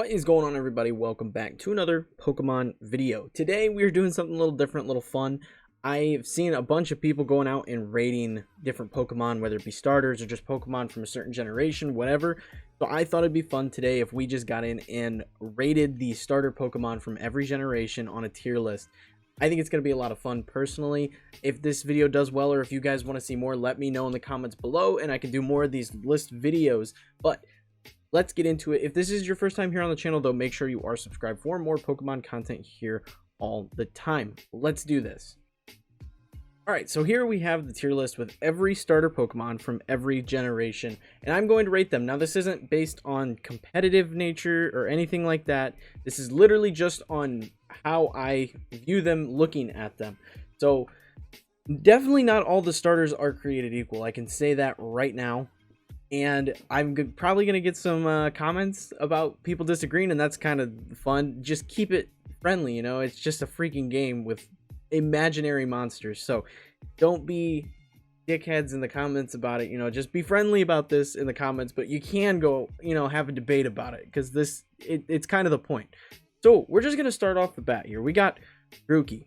What is going on, everybody? Welcome back to another Pokemon video. Today we are doing something a little different, a little fun. I've seen a bunch of people going out and rating different Pokemon, whether it be starters or just Pokemon from a certain generation, whatever. So I thought it'd be fun today if we just got in and rated the starter Pokemon from every generation on a tier list. I think it's going to be a lot of fun personally. If this video does well, or if you guys want to see more, let me know in the comments below and I can do more of these list videos. But let's get into it. If this is your first time here on the channel, though, make sure you are subscribed for more Pokemon content here all the time. Let's do this. Alright, so here we have the tier list with every starter Pokemon from every generation, and I'm going to rate them. Now, this isn't based on competitive nature or anything like that. This is literally just on how I view them looking at them. So, definitely not all the starters are created equal. I can say that right now. And I'm probably going to get some comments about people disagreeing, and that's kind of fun. Just keep it friendly, you know? It's just a freaking game with imaginary monsters. So don't be dickheads in the comments about it, you know? Just be friendly about this in the comments, but you can go, you know, have a debate about it, because it's kind of the point. So we're just going to start off the bat here. We got Grookey.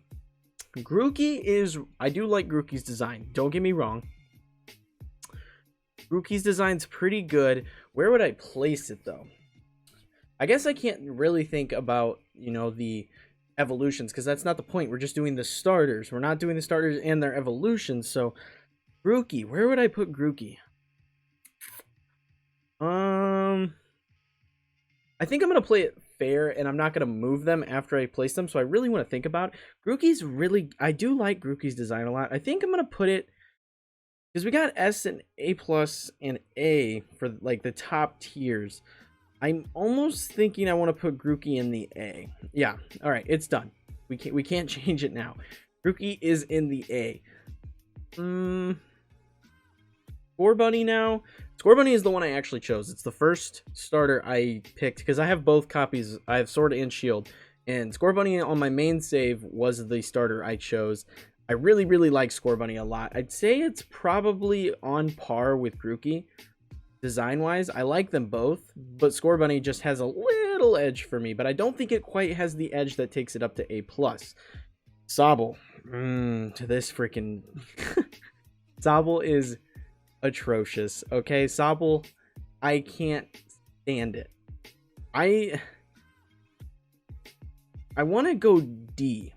Grookey is... I do like Grookey's design. Don't get me wrong. Grookey's design's pretty good. Where would I place it, though? I guess I can't really think about, you know, the evolutions, because that's not the point. We're just doing the starters. We're not doing the starters and their evolutions. So, Grookey. Where would I put Grookey? I think I'm going to play it fair, and I'm not going to move them after I place them, so I really want to think about it. Grookey's really... I do like Grookey's design a lot. I think I'm going to put it... because we got S and A plus and A for like the top tiers. I'm almost thinking I want to put Grookey in the A. Yeah, all right, it's done. We can't change it now. Grookey is in the A. Scorbunny now. Scorbunny is the one I actually chose. It's the first starter I picked because I have both copies. I have Sword and Shield, and Scorbunny on my main save was the starter I chose. I really, really like Scorbunny a lot. I'd say it's probably on par with Grookey, design-wise. I like them both, but Scorbunny just has a little edge for me, but I don't think it quite has the edge that takes it up to A+. Sobble. This freaking... Sobble is atrocious, okay? Sobble, I can't stand it. I want to go D.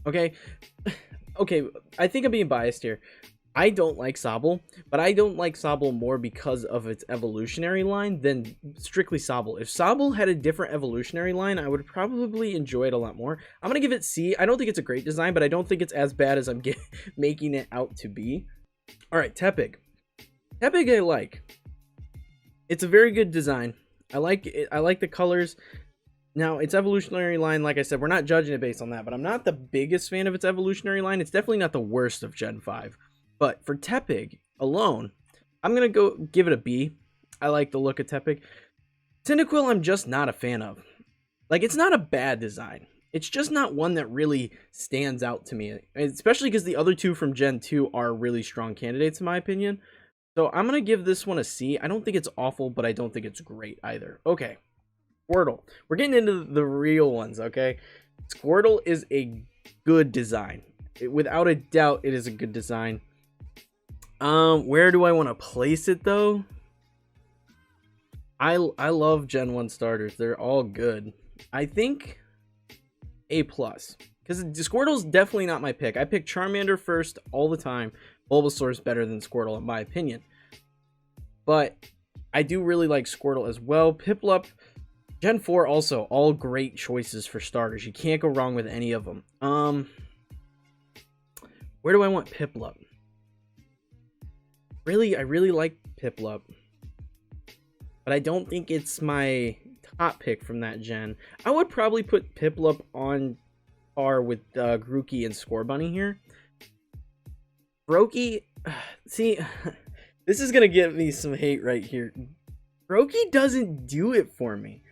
Okay, I think I'm being biased here. I don't like Sobble, but I don't like Sobble more because of its evolutionary line than strictly Sobble. If Sobble had a different evolutionary line, I would probably enjoy it a lot more. I'm going to give it C. I don't think it's a great design, but I don't think it's as bad as I'm making it out to be. Alright, Tepig. Tepig I like. It's a very good design. I like it. I like the colors. Now, its evolutionary line, like I said, we're not judging it based on that, but I'm not the biggest fan of its evolutionary line. It's definitely not the worst of Gen 5. But for Tepig alone, I'm going to go give it a B. I like the look of Tepig. Cyndaquil, I'm just not a fan of. Like, it's not a bad design. It's just not one that really stands out to me, especially because the other two from Gen 2 are really strong candidates, in my opinion. So I'm going to give this one a C. I don't think it's awful, but I don't think it's great either. Okay. Squirtle. We're getting into the real ones, okay? Squirtle is a good design. Without a doubt, it is a good design. Where do I want to place it, though? I love Gen 1 starters. They're all good. I think A+. Because Squirtle's definitely not my pick. I pick Charmander first all the time. Bulbasaur's better than Squirtle, in my opinion. But I do really like Squirtle as well. Piplup... Gen 4 also, all great choices for starters. You can't go wrong with any of them. Where do I want Piplup? Really, I really like Piplup. But I don't think it's my top pick from that gen. I would probably put Piplup on par with Grookey and Scorbunny here. Brokey, see, this is going to give me some hate right here. Brokey doesn't do it for me.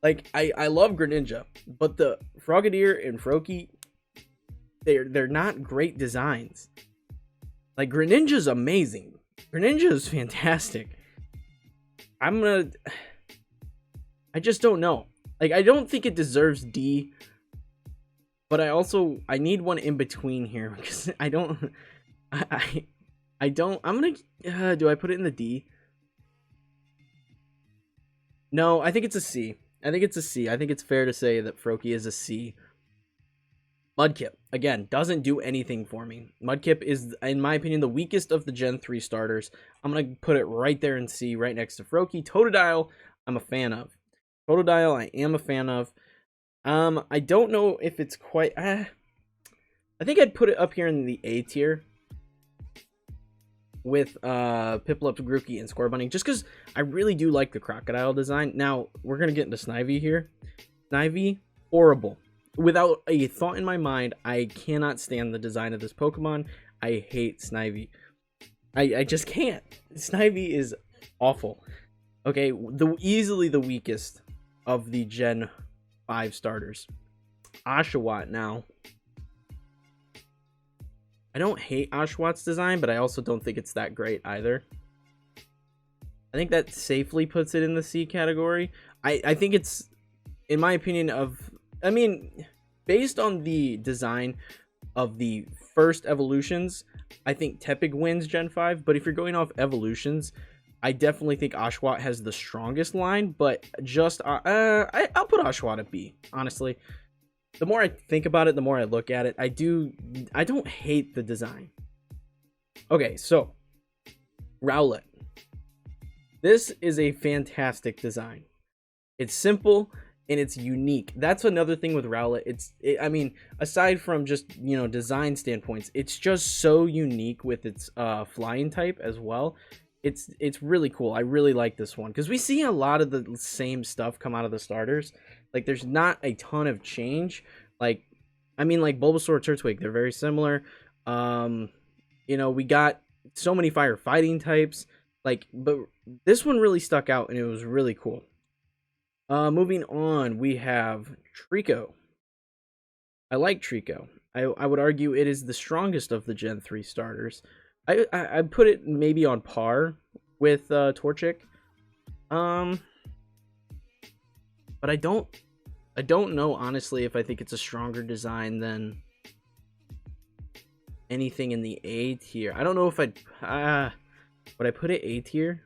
Like, I love Greninja, but the Frogadier and Froakie, they're not great designs. Like, Greninja's amazing. Greninja is fantastic. I'm gonna... I just don't know. Like, I don't think it deserves D, but I need one in between here because I don't, I don't, I'm gonna, do I put it in the D? No, I think it's a C. I think it's a C. I think it's fair to say that Froakie is a C. Mudkip, again, doesn't do anything for me. Mudkip is, in my opinion, the weakest of the Gen 3 starters. I'm going to put it right there in C, right next to Froakie. Totodile, I'm a fan of. Totodile, I am a fan of. I don't know if it's quite... I think I'd put it up here in the A tier with Piplup, Grookey, and Scorbunny, just because I really do like the Crocodile design. Now, we're going to get into Snivy here. Snivy, horrible. Without a thought in my mind, I cannot stand the design of this Pokemon. I hate Snivy. I just can't. Snivy is awful. Okay, easily the weakest of the Gen 5 starters. Oshawott now. I don't hate Oshawott's design, but I also don't think it's that great either. I think that safely puts it in the C category. I think it's, in my opinion, I mean, based on the design of the first evolutions, I think Tepig wins Gen 5. But if you're going off evolutions, I definitely think Oshawott has the strongest line. But just, I'll put Oshawott at B, honestly. The more I think about it, the more I look at it, I don't hate the design. Okay, so, Rowlet. This is a fantastic design. It's simple and it's unique. That's another thing with Rowlet. I mean, aside from just, you know, design standpoints, it's just so unique with its flying type as well. It's really cool. I really like this one because we see a lot of the same stuff come out of the starters. Like, there's not a ton of change. Like, I mean, like Bulbasaur, Turtwig, they're very similar. You know, we got so many firefighting types. Like, but this one really stuck out and it was really cool. Moving on, we have Kneeckoh. I like Kneeckoh. I would argue it is the strongest of the Gen 3 starters. I put it maybe on par with Torchic. But I don't know, honestly, if I think it's a stronger design than anything in the A tier. I don't know if would I put it A tier?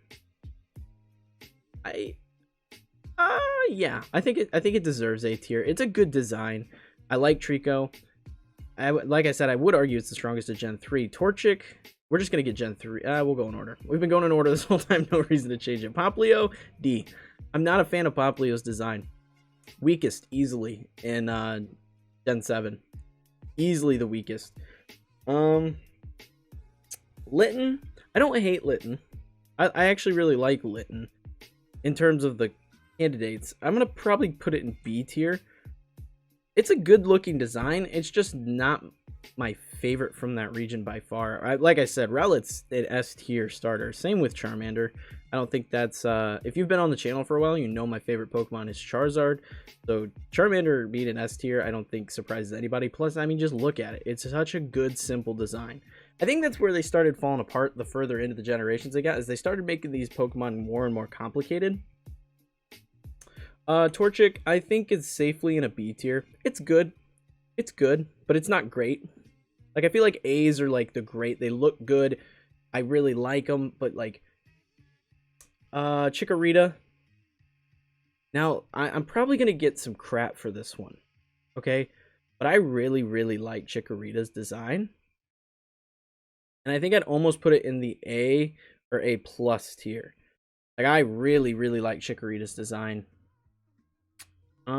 Yeah, I think it deserves A tier. It's a good design. I like Kneeckoh. Like I said, I would argue it's the strongest of Gen 3. Torchic, we're just gonna get Gen 3. We'll go in order. We've been going in order this whole time. No reason to change it. Popplio, D. I'm not a fan of Popplio's design. Weakest, easily, in Gen 7. Easily the weakest. Litten, I don't hate Litten. I actually really like Litten. In terms of the candidates, I'm going to probably put it in B tier. It's a good looking design. It's just not my favorite from that region by far. Like I said, Rowlet's an S tier starter. Same with Charmander. I don't think that's, if you've been on the channel for a while, you know my favorite Pokemon is Charizard. So Charmander being an S tier, I don't think surprises anybody. Plus, I mean, just look at it. It's such a good, simple design. I think that's where they started falling apart the further into the generations they got, is they started making these Pokemon more and more complicated. Torchic, I think, is safely in a B tier. It's good. It's good, but it's not great. Like, I feel like A's are, like, the great. They look good. I really like them, but, like, Chikorita. Now, I'm probably going to get some crap for this one, okay? But I really, really like Chikorita's design. And I think I'd almost put it in the A or A plus tier. Like, I really, really like Chikorita's design. I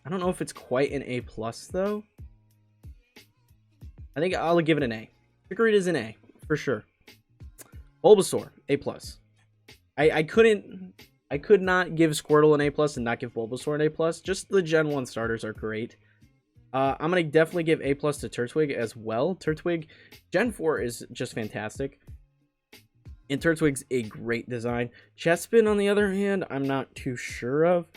don't know if it's quite an A plus though. I think I'll give it an A. Chikorita's an A for sure. Bulbasaur, A plus. I could not give Squirtle an A plus and not give Bulbasaur an A plus. Just the Gen 1 starters are great. I'm gonna definitely give A plus to Turtwig as well. Turtwig, Gen 4 is just fantastic. And Turtwig's a great design. Chespin, on the other hand, I'm not too sure of.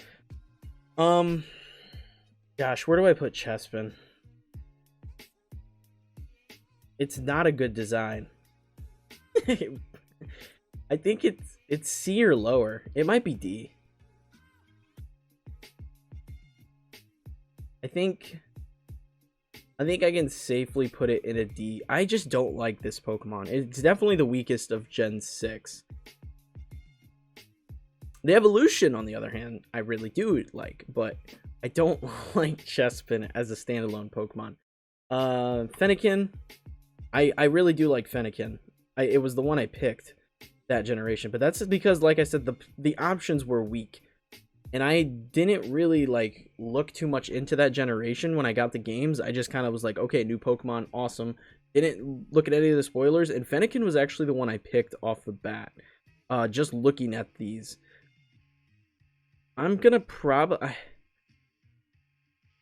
Gosh, where do I put Chespin? It's not a good design. I think it's C or lower. It might be D. I think I can safely put it in a D. I just don't like this Pokemon. It's definitely the weakest of Gen 6. The evolution, on the other hand, I really do like, but I don't like Chespin as a standalone Pokemon. Fennekin, I really do like Fennekin. It was the one I picked that generation, but that's because, like I said, the options were weak. And I didn't really like look too much into that generation when I got the games. I just kind of was like, okay, new Pokemon, awesome. Didn't look at any of the spoilers, and Fennekin was actually the one I picked off the bat. Just looking at these, I'm gonna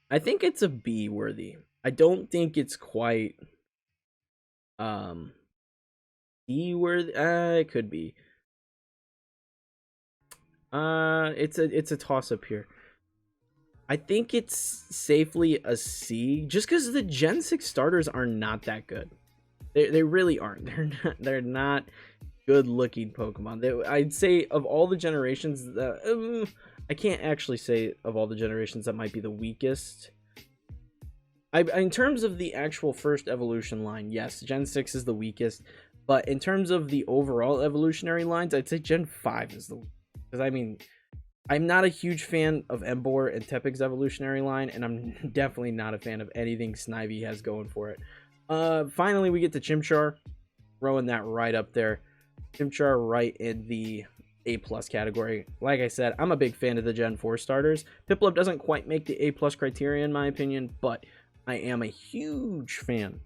I think it's a B worthy. I don't think it's quite D worthy. It could be. It's a toss up here. I think it's safely a C, just because the Gen 6 starters are not that good. They really aren't. They're not good looking Pokemon. I'd say of all the generations, I can't actually say of all the generations that might be the weakest. In terms of the actual first evolution line, yes, Gen 6 is the weakest. But in terms of the overall evolutionary lines, I'd say Gen 5 is the weakest. Because, I mean, I'm not a huge fan of Emboar and Tepig's evolutionary line, and I'm definitely not a fan of anything Snivy has going for it. Finally, we get to Chimchar, throwing that right up there. Chimchar right in the A+ category. Like I said, I'm a big fan of the Gen 4 starters. Piplup doesn't quite make the A+ criteria in my opinion, but I am a huge fan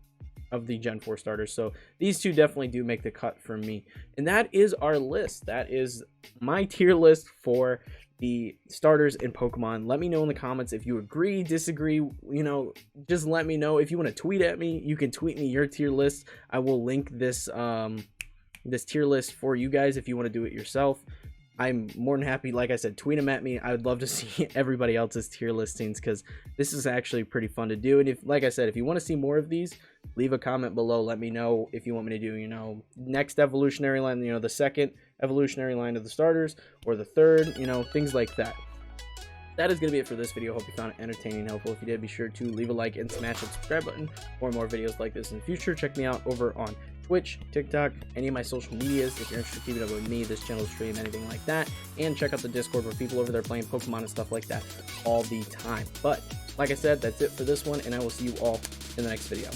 of the Gen 4 starters, so these two definitely do make the cut for me. And that is our list. That is my tier list for the starters in Pokemon. Let me know in the comments if you agree, disagree, you know, just let me know. If you want to tweet at me, you can tweet me your tier list. I will link this this tier list for you guys if you want to do it yourself. I'm more than happy. Like I said, tweet them at me. I would love to see everybody else's tier listings, because this is actually pretty fun to do. And if, like I said, if you want to see more of these, leave a comment below. Let me know if you want me to do, you know, next evolutionary line, you know, the second evolutionary line of the starters, or the third, you know, things like that. That is going to be it for this video. Hope you found it entertaining and helpful. If you did, be sure to leave a like and smash that subscribe button for more videos like this in the future. Check me out over on Twitch, TikTok, any of my social medias if you're interested in keeping up with me, this channel, stream, anything like that. And check out the Discord where people over there playing Pokemon and stuff like that all the time. But like I said, that's it for this one, and I will see you all in the next video.